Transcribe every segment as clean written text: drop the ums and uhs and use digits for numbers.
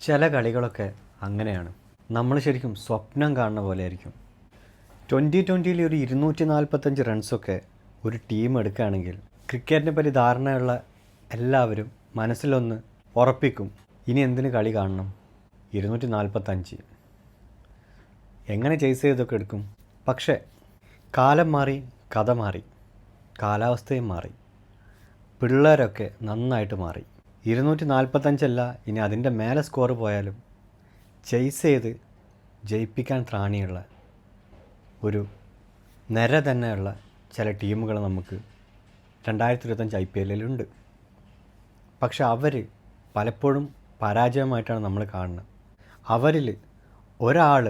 ചില കളികളൊക്കെ അങ്ങനെയാണ്. നമ്മൾ ശരിക്കും സ്വപ്നം കാണുന്ന പോലെ ആയിരിക്കും. 2020 ഒരു 245 റൺസൊക്കെ ഒരു ടീം എടുക്കുകയാണെങ്കിൽ ക്രിക്കറ്റിനെ പറ്റി ധാരണയുള്ള എല്ലാവരും മനസ്സിലൊന്ന് ഉറപ്പിക്കും, ഇനി എന്തിന് കളി കാണണം, 245 എങ്ങനെ ചേസ് ചെയ്തൊക്കെ എടുക്കും. പക്ഷേ കാലം മാറി, കഥ മാറി, കാലാവസ്ഥയും മാറി, പിള്ളേരൊക്കെ നന്നായിട്ട് മാറി. 245 ഇനി അതിൻ്റെ മേലെ സ്കോർ പോയാലും ചേസ് ചെയ്ത് ജയിപ്പിക്കാൻ ത്രാണിയുള്ള ഒരു നിര തന്നെയുള്ള ചില ടീമുകൾ നമുക്ക് 2025 IPLലുണ്ട്. പക്ഷെ അവർ പലപ്പോഴും പരാജയമായിട്ടാണ് നമ്മൾ കാണുന്നത്. അവരിൽ ഒരാൾ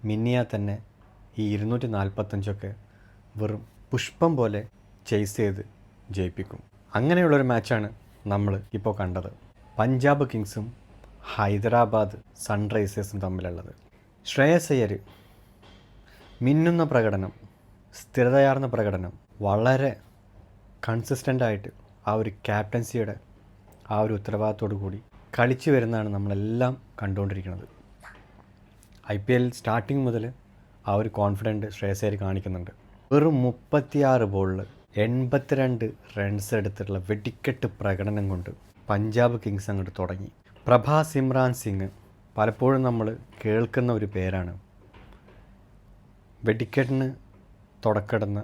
മിന്നിയാൽ തന്നെ ഈ 245 വെറും പുഷ്പം പോലെ ചേസ് ചെയ്ത് ജയിപ്പിക്കും. അങ്ങനെയുള്ളൊരു മാച്ചാണ് നമ്മൾ ഇപ്പോൾ കണ്ടത്. പഞ്ചാബ് കിങ്സും ഹൈദരാബാദ് സൺറൈസേഴ്സും തമ്മിലുള്ളത്. ശ്രേയസ് അയ്യർ മിന്നുന്ന പ്രകടനം, സ്ഥിരതയാർന്ന പ്രകടനം, വളരെ കൺസിസ്റ്റൻ്റായിട്ട് ആ ഒരു ക്യാപ്റ്റൻസിയുടെ ആ ഒരു ഉത്തരവാദിത്തോടു കൂടി കളിച്ചു വരുന്നതാണ് നമ്മളെല്ലാം കണ്ടുകൊണ്ടിരിക്കുന്നത്. IPL സ്റ്റാർട്ടിങ് മുതൽ ആ ഒരു കോൺഫിഡൻറ്റ് ശ്രേയസ് അയ്യർ കാണിക്കുന്നുണ്ട്. വെറും 36 ബോളിൽ 82 റൺസ് എടുത്തിട്ടുള്ള വെടിക്കെട്ട് പ്രകടനം കൊണ്ട് പഞ്ചാബ് കിങ്സ് അങ്ങോട്ട് തുടങ്ങി. പ്രഭാ സിമ്രാൻ സിംഗ് പലപ്പോഴും നമ്മൾ കേൾക്കുന്ന ഒരു പേരാണ്. വെടിക്കെട്ടിന് തുടക്കിടുന്ന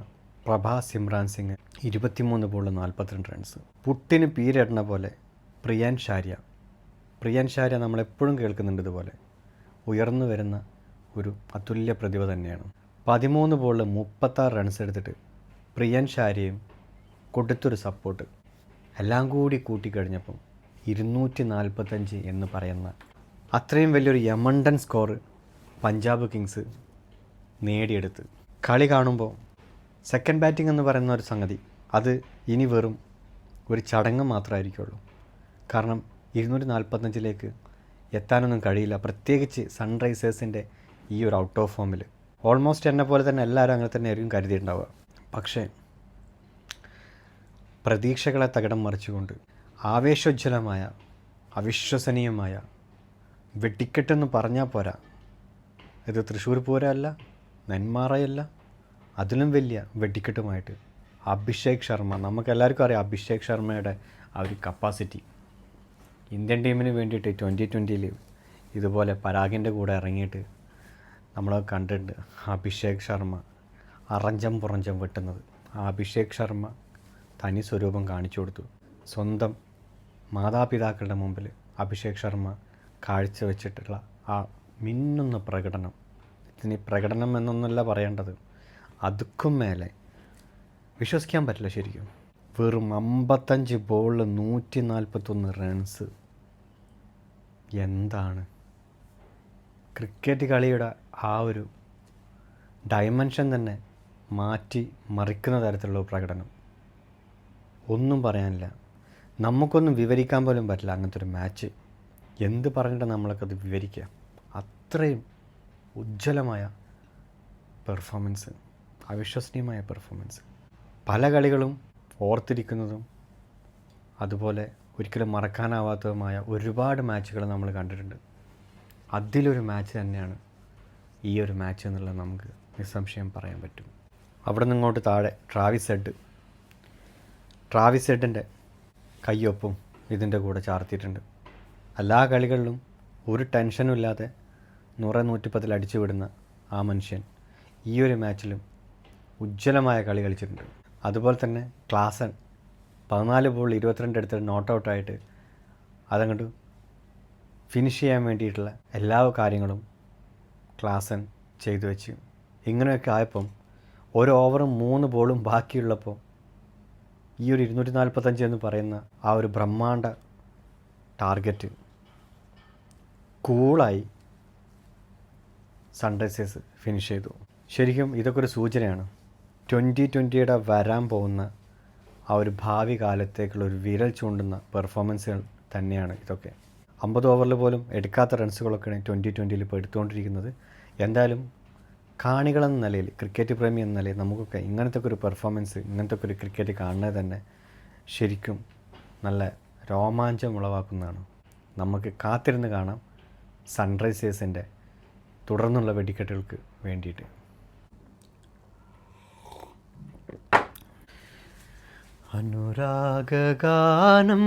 പ്രഭാ സിമ്രാൻ സിംഗ് 23 ബോളിൽ 42 റൺസ്. പുട്ടിന് പീരിടുന്ന പോലെ പ്രിയാൻ ഷാര്യ നമ്മളെപ്പോഴും കേൾക്കുന്നുണ്ട്. ഇതുപോലെ ഉയർന്നു വരുന്ന ഒരു അതുല്യ പ്രതിഭ തന്നെയാണ്. 13 ബോളിൽ 36 റൺസ് എടുത്തിട്ട് പ്രിയാൻ ഷാര്യയും കൊടുത്തൊരു സപ്പോർട്ട് എല്ലാം കൂടി കൂട്ടിക്കഴിഞ്ഞപ്പം 245 എന്ന് പറയുന്ന അത്രയും വലിയൊരു യമണ്ടൻ സ്കോർ പഞ്ചാബ് കിങ്സ് നേടിയെടുത്ത്. കളി കാണുമ്പോൾ സെക്കൻഡ് ബാറ്റിംഗ് എന്ന് പറയുന്ന ഒരു സംഗതി അത് ഇനി വെറും ഒരു ചടങ്ങ് മാത്രമായിരിക്കുള്ളൂ. കാരണം 245 എത്താനൊന്നും കഴിയില്ല. പ്രത്യേകിച്ച് സൺറൈസേഴ്സിൻ്റെ ഈ ഒരു ഔട്ട് ഓഫ് ഫോമിൽ ഓൾമോസ്റ്റ് എന്നെ പോലെ തന്നെ എല്ലാവരും അങ്ങനെ തന്നെ ആയിരിക്കും കരുതിയിട്ടുണ്ടാവുക. പക്ഷേ പ്രതീക്ഷകളെ തകിടം മറിച്ചുകൊണ്ട് ആവേശോജ്വലമായ അവിശ്വസനീയമായ വെടിക്കെട്ടെന്ന് പറഞ്ഞാൽ പോരാ, ഇത് തൃശ്ശൂർ പൂരമല്ല, നെന്മാറയല്ല, അതിലും വലിയ വെടിക്കെട്ടുമായിട്ട് അഭിഷേക് ശർമ്മ. നമുക്കെല്ലാവർക്കും അറിയാം അഭിഷേക് ശർമ്മയുടെ ആ ഒരു കപ്പാസിറ്റി. ഇന്ത്യൻ ടീമിന് വേണ്ടിയിട്ട് 2020 ഇതുപോലെ പരാഗിൻ്റെ കൂടെ ഇറങ്ങിയിട്ട് നമ്മൾ കണ്ടിട്ടുണ്ട്. അഭിഷേക് ശർമ്മ അറഞ്ചം പുറഞ്ചം വെട്ടുന്നത്. ആ അഭിഷേക് ശർമ്മ തനി സ്വരൂപം കാണിച്ചു കൊടുത്തു. സ്വന്തം മാതാപിതാക്കളുടെ മുമ്പിൽ അഭിഷേക് ശർമ്മ കാഴ്ചവെച്ചിട്ടുള്ള ആ മിന്നുന്ന പ്രകടനം, ഇതിന് പ്രകടനം എന്നൊന്നല്ല പറയേണ്ടത്, അതുക്കും മേലെ വിശ്വസിക്കാൻ പറ്റില്ല ശരിക്കും. വെറും 55 ബോളിൽ 141 റൺസ്. എന്താണ് ക്രിക്കറ്റ് കളിയുടെ ആ ഒരു ഡയമെൻഷൻ തന്നെ മാറ്റി മറിക്കുന്ന തരത്തിലുള്ള പ്രകടനം. ഒന്നും പറയാനില്ല, നമുക്കൊന്നും വിവരിക്കാൻ പോലും പറ്റില്ല അങ്ങനത്തെ ഒരു മാച്ച്. എന്ത് പറഞ്ഞിട്ട് നമ്മളൊക്കെ വിവരിക്കുക? അത്രയും ഉജ്ജ്വലമായ പെർഫോമൻസ്, അവിശ്വസനീയമായ പെർഫോമൻസ്. പല കളികളും ഓർത്തിരിക്കുന്നതും അതുപോലെ ഒരിക്കലും മറക്കാനാവാത്തതുമായ ഒരുപാട് മാച്ചുകൾ നമ്മൾ കണ്ടിട്ടുണ്ട്. അതിലൊരു മാച്ച് തന്നെയാണ് ഈ ഒരു മാച്ച് എന്നുള്ളത് നമുക്ക് നിസ്സംശയം പറയാൻ പറ്റും. അവിടെ നിന്നിങ്ങോട്ട് താഴെ ട്രാവിസ് ഹെഡിൻ്റെ കയ്യൊപ്പും ഇതിൻ്റെ കൂടെ ചാർത്തിയിട്ടുണ്ട്. എല്ലാ കളികളിലും ഒരു ടെൻഷനും ഇല്ലാതെ 100-110 അടിച്ചു വിടുന്ന ആ മനുഷ്യൻ ഈ ഒരു മാച്ചിലും ഉജ്ജ്വലമായ കളി കളിച്ചിട്ടുണ്ട്. അതുപോലെ തന്നെ ക്ലാസൻ 14 ബോൾ 22 എടുത്തിട്ട് നോട്ട് ഔട്ടായിട്ട് അതങ്ങോട്ട് ഫിനിഷ് ചെയ്യാൻ വേണ്ടിയിട്ടുള്ള എല്ലാ കാര്യങ്ങളും ക്ലാസൻ ചെയ്തു വെച്ച്. ഇങ്ങനെയൊക്കെ ആയപ്പം ഒരു ഓവറും 3 ബോളും ബാക്കിയുള്ളപ്പോൾ ഈ ഒരു 245 എന്ന് പറയുന്ന ആ ഒരു ബ്രഹ്മാണ്ഡ ടാർഗറ്റ് കൂളായി സൺറൈസേഴ്സ് ഫിനിഷ് ചെയ്തു. ശരിക്കും ഇതൊക്കെ ഒരു സൂചനയാണ് 2020 വരാൻ പോകുന്ന ആ ഒരു ഭാവി കാലത്തേക്കുള്ള ഒരു വിരൽ ചൂണ്ടുന്ന പെർഫോമൻസുകൾ തന്നെയാണ് ഇതൊക്കെ. 50 ഓവറിൽ പോലും എടുക്കാത്ത റൺസുകളൊക്കെയാണ് 2020 ഇപ്പോൾ എടുത്തുകൊണ്ടിരിക്കുന്നത്. എന്തായാലും കാണികളെന്ന നിലയിൽ, ക്രിക്കറ്റ് പ്രേമി എന്ന നിലയിൽ നമുക്കൊക്കെ ഇങ്ങനത്തെ ഒരു പെർഫോമൻസ്, ഇങ്ങനത്തെ ഒരു ക്രിക്കറ്റ് കാണുന്നത് തന്നെ ശരിക്കും നല്ല രോമാഞ്ചം ഉളവാക്കുന്നതാണ്. നമുക്ക് കാത്തിരുന്ന് കാണാം. സൺറൈസേഴ്സിൻ്റെ തുടർന്നുള്ള വെടിക്കെട്ടുകൾക്ക് വേണ്ടിയിട്ട്. അനുരാഗഗാനം